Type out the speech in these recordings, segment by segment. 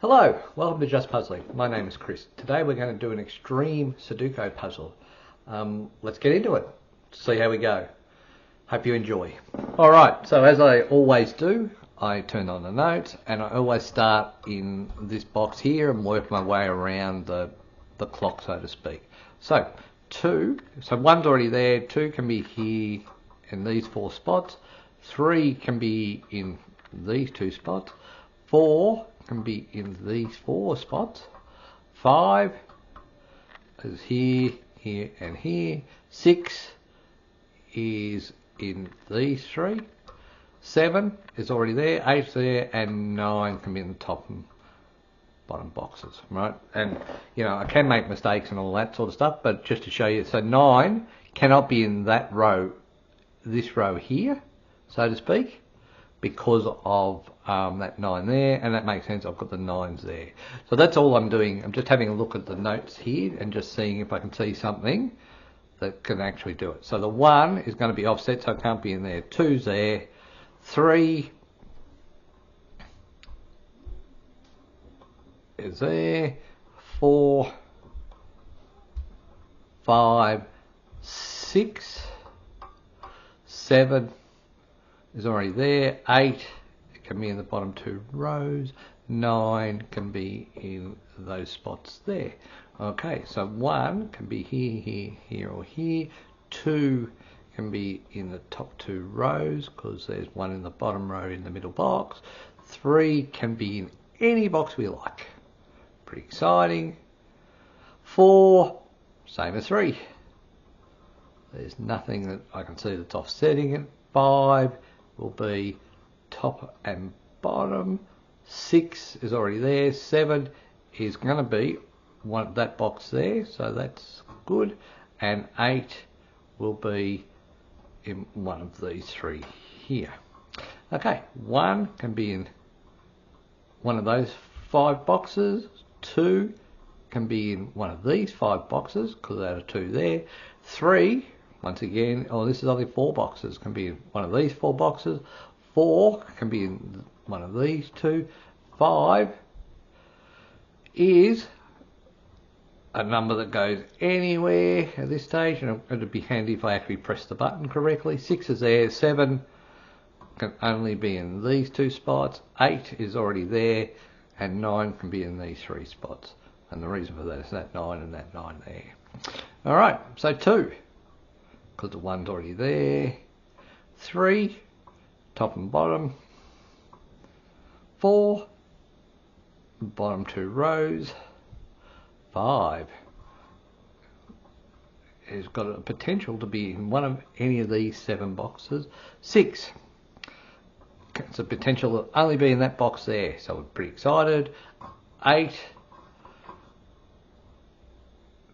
Hello, welcome to Just Puzzling. My name is Chris. Today we're going to do an extreme Sudoku puzzle. Let's get into it, see how we go. Hope you enjoy. Alright, so as I always do, I turn on the notes and I always start in this box here and work my way around the clock, so to speak. So, one's already there, 2 can be here in these 4 spots, 3 can be in these 2 spots, 4 can be in these 4 spots, 5 is here, here and here, 6 is in these 3, 7 is already there, 8's there, and 9 can be in the top and bottom boxes, right? And you know, I can make mistakes and all that sort of stuff, but just to show you, so 9 cannot be in that row, this row here, so to speak, because of that 9 there, and that makes sense. I've got the 9s there. So that's all I'm doing. I'm just having a look at the notes here and just seeing if I can see something that can actually do it. So the 1 is going to be offset, so it can't be in there. 2's there. 3 is there. 4, 5, 6, 7 is already there. 8 can be in the bottom 2 rows. 9 can be in those spots there. Okay, so 1 can be here, here, here, or here. 2 can be in the top 2 rows because there's 1 in the bottom row in the middle box. 3 can be in any box we like. Pretty exciting. 4, same as 3. There's nothing that I can see that's offsetting it. 5 will be top and bottom. 6 is already there. 7 is going to be that box there, so that's good. And 8 will be in one of these 3 here. Okay, 1 can be in one of those 5 boxes. 2 can be in one of these 5 boxes because there are 2 there. 3, once again, this is only 4 boxes, can be in one of these 4 boxes. 4 can be in one of these 2. 5 is a number that goes anywhere at this stage, and it would be handy if I actually press the button correctly. 6 is there. 7 can only be in these 2 spots. 8 is already there, and 9 can be in these 3 spots. And the reason for that is that 9 and that 9 there. Alright, so 2, because the 1's already there. 3, top and bottom. 4, bottom 2 rows. 5 has got a potential to be in one of any of these 7 boxes. 6, it's a potential to only be in that box there, so we're pretty excited. 8,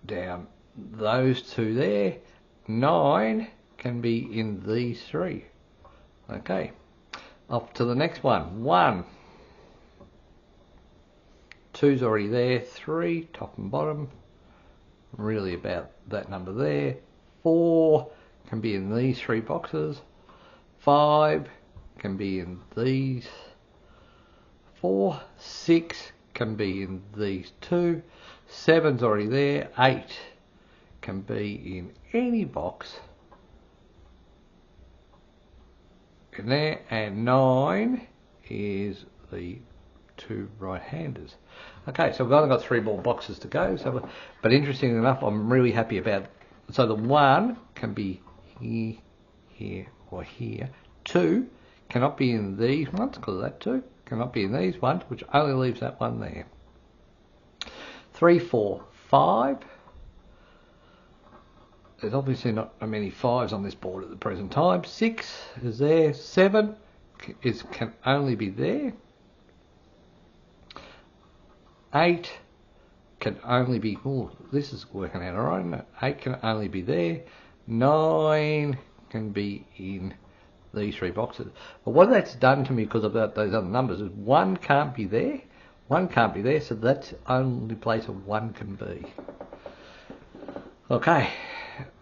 down those 2 there. 9 can be in these 3. Okay, off to the next one. 1, 2's already there. 3, top and bottom, really about that number there. 4 can be in these 3 boxes. 5 can be in these 4. 6 can be in these 2. 7's already there. 8 can be in any box in there, and 9 is the 2 right-handers. Okay, so we've only got 3 more boxes to go. So, but interestingly enough, I'm really happy about. So the 1 can be here, here, or here. 2 cannot be in these ones because of that 2. Cannot be in these ones, which only leaves that 1 there. 3, 4, 5. There's obviously not many 5s on this board at the present time. 6 is there. 7 can only be there. 8 can only be, this is working out alright, isn't it? 8 can only be there. 9 can be in these 3 boxes. But what that's done to me, because about those other numbers, is 1 can't be there. 1 can't be there, so that's the only place a 1 can be. Okay,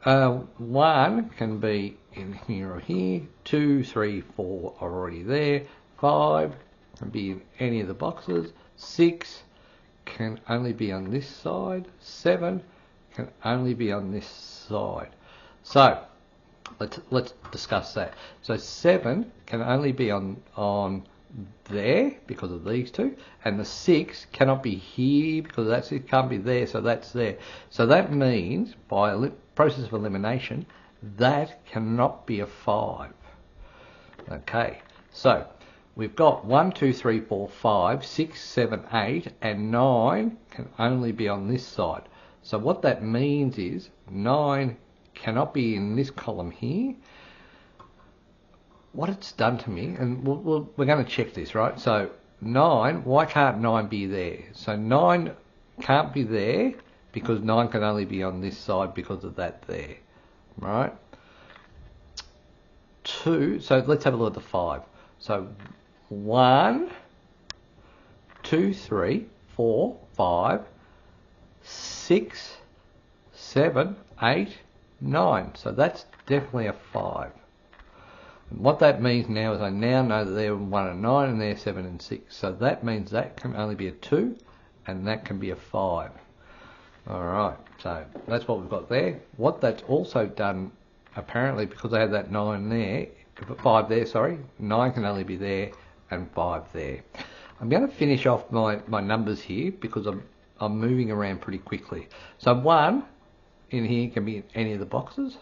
1 can be in here or here. 2, 3, 4 are already there. 5 can be in any of the boxes. 6 can only be on this side. 7 can only be on this side. So let's discuss that. So 7 can only be on there because of these two, and the 6 cannot be here because it can't be there, so that's there. So that means by a process of elimination that cannot be a 5. Okay, so we've got 1, 2, 3, 4, 5, 6, 7, 8, and 9 can only be on this side. So what that means is 9 cannot be in this column here. What it's done to me, and we're going to check this, right? So 9, why can't 9 be there? So 9 can't be there because 9 can only be on this side because of that there, right? 2, so let's have a look at the 5. So 1, 2, 3, 4, 5, 6, 7, 8, 9. So that's definitely a 5. And what that means now is I now know that they're 1 and 9 and they're 7 and 6. So that means that can only be a 2 and that can be a 5. Alright, so that's what we've got there. What that's also done, apparently, because I had that 9 there, 5 there, sorry, 9 can only be there and 5 there. I'm going to finish off my numbers here because I'm moving around pretty quickly. So 1 in here can be in any of the boxes.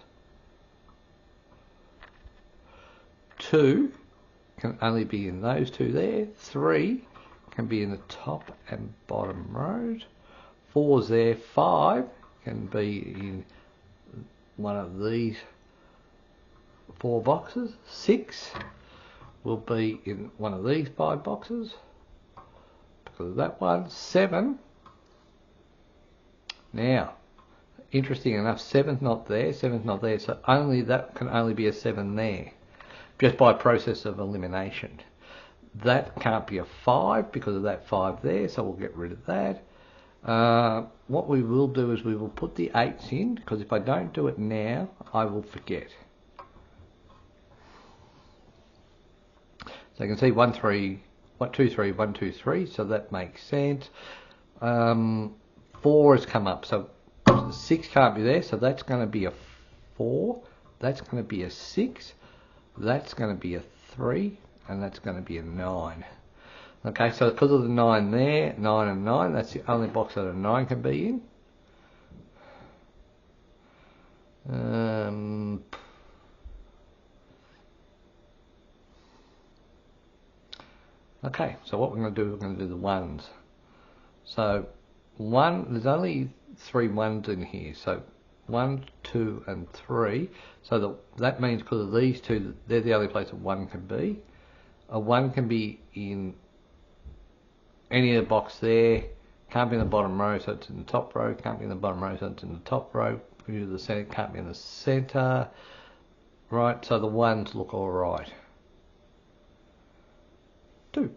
2 can only be in those two there. 3 can be in the top and bottom rows. 4's there. 5 can be in one of these 4 boxes. 6 will be in one of these 5 boxes because of that one. 7. Now, interesting enough, 7's not there. 7's not there, so that can only be a 7 there, just by process of elimination. That can't be a 5 because of that 5 there, so we'll get rid of that. What we will do is we will put the 8's in, because if I don't do it now, I will forget. So you can see 1, 3, 1, 2, 3, 1, 2, 3, so that makes sense. 4 has come up, so 6 can't be there, so that's going to be a 4. That's going to be a 6. That's going to be a 3, and that's going to be a 9. Okay, so because of the 9 there, 9 and 9, that's the only box that a 9 can be in. Okay, so what we're going to do, we're going to do the 1s. So 1, there's only 3 1s in here, so 1, 2 and 3, so that means because of these two, they're the only place a 1 can be. A 1 can be in any of the box there, can't be in the bottom row, so it's in the top row, can't be in the bottom row, so it's in the top row, the centre can't be in the centre, right, so the 1s look alright. 2.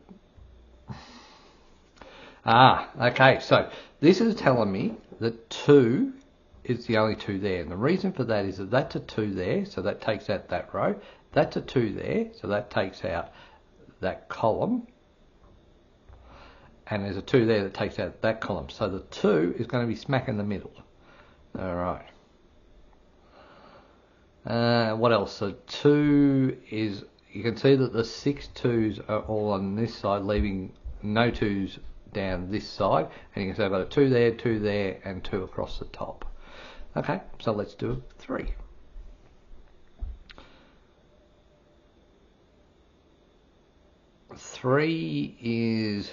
Okay, so this is telling me that 2 is the only 2 there, and the reason for that is that that's a 2 there, so that takes out that row. That's a 2 there, so that takes out that column, and there's a 2 there that takes out that column. So the 2 is going to be smack in the middle. All right. What else? So 2 is, you can see that the 6 2's are all on this side, leaving no 2's down this side, and you can see I've got a 2 there, and 2 across the top. Okay, so let's do 3. Three is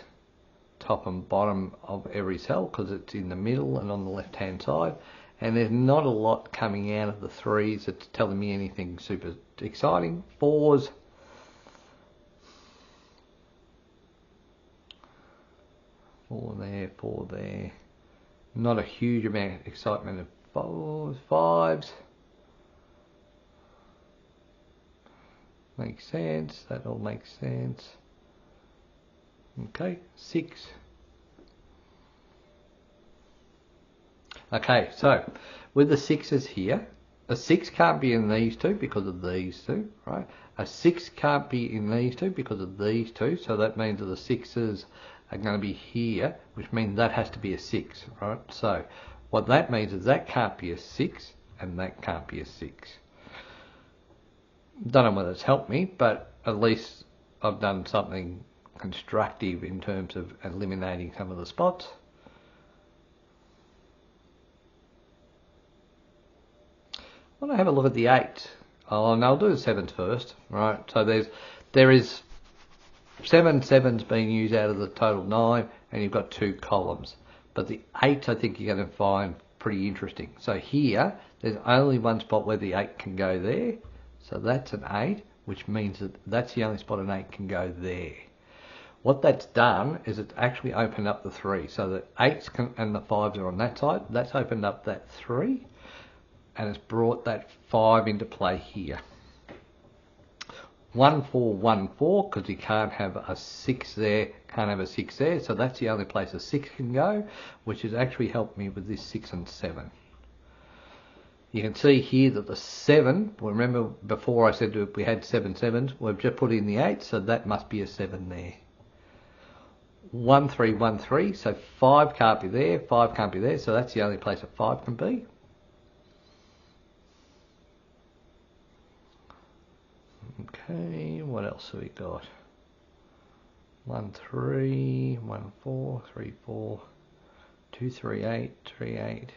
top and bottom of every cell because it's in the middle and on the left hand side, and there's not a lot coming out of the 3's that's telling me anything super exciting. 4's, four there, not a huge amount of excitement of 4's. 5's, makes sense, that all makes sense. Okay, 6. Okay, so with the 6's here, a 6 can't be in these two because of these two, right? A 6 can't be in these two because of these two, so that means that the 6s are going to be here, which means that has to be a 6, right? So what that means is that can't be a 6 and that can't be a 6. Don't know whether it's helped me, but at least I've done something constructive in terms of eliminating some of the spots. I want to have a look at the 8s. Oh, no, I'll do the 7s first, right? So there is 7 sevens being used out of the total 9, and you've got 2 columns. But the 8s, I think you're going to find pretty interesting. So here, there's only one spot where the 8 can go there. So that's an 8, which means that that's the only spot an 8 can go there. What that's done is it's actually opened up the 3. So the 8s and the 5s are on that side. That's opened up that 3. And it's brought that 5 into play here. 1 4 1 4, because you can't have a 6 there, can't have a 6 there, so that's the only place a 6 can go, which has actually helped me with this 6 and 7. You can see here that the 7, remember before I said we had 7 sevens, we've just put in the 8, so that must be a 7 there. 1 3 1 3, so 5 can't be there, 5 can't be there, so that's the only place a 5 can be. Okay, what else have we got? 1 3 1 4 3 4 2 3 8 3 8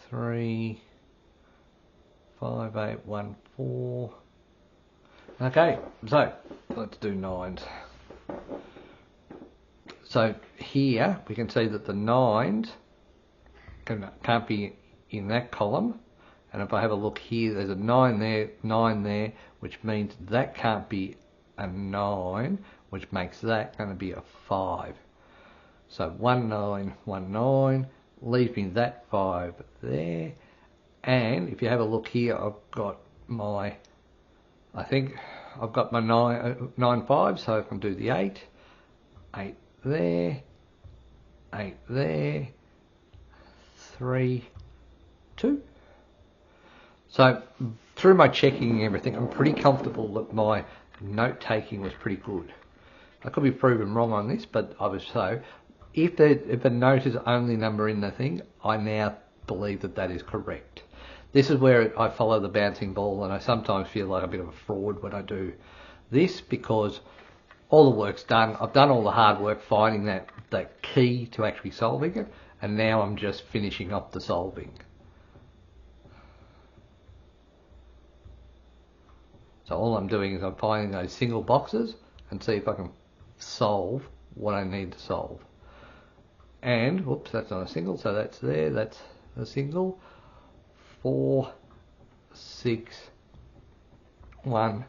3 5 8 1 4. Okay, so let's do 9s. So here we can see that the 9s can't be in that column. And if I have a look here, there's a 9 there, which means that can't be a 9, which makes that going to be a 5. So 1 9 1 9 leaves me that 5 there. And if you have a look here, I've got my, I think I've got my 9 5, so I can do the 8. 8 there, 8 there, 3 2. So through my checking and everything, I'm pretty comfortable that my note taking was pretty good. I could be proven wrong on this, but I was so. If a note is only number in the thing, I now believe that that is correct. This is where I follow the bouncing ball, and I sometimes feel like a bit of a fraud when I do this, because all the work's done. I've done all the hard work finding that key to actually solving it, and now I'm just finishing up the solving. So all I'm doing is I'm finding those single boxes and see if I can solve what I need to solve. And, whoops, that's not a single, so that's there, that's a single. 4, 6, 1,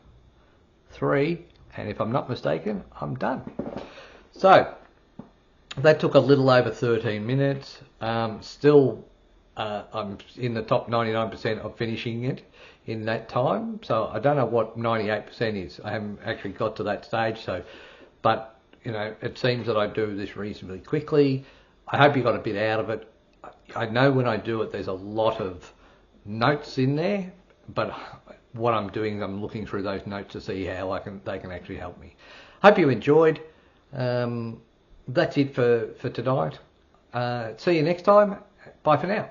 3, and if I'm not mistaken, I'm done. So, that took a little over 13 minutes. Still, I'm in the top 99% of finishing it in that time. So I don't know what 98% is. I haven't actually got to that stage. So, but you know, it seems that I do this reasonably quickly. I hope you got a bit out of it. I know when I do it, there's a lot of notes in there, but what I'm doing is I'm looking through those notes to see how they can actually help me. Hope you enjoyed. That's it for tonight. See you next time. Bye for now.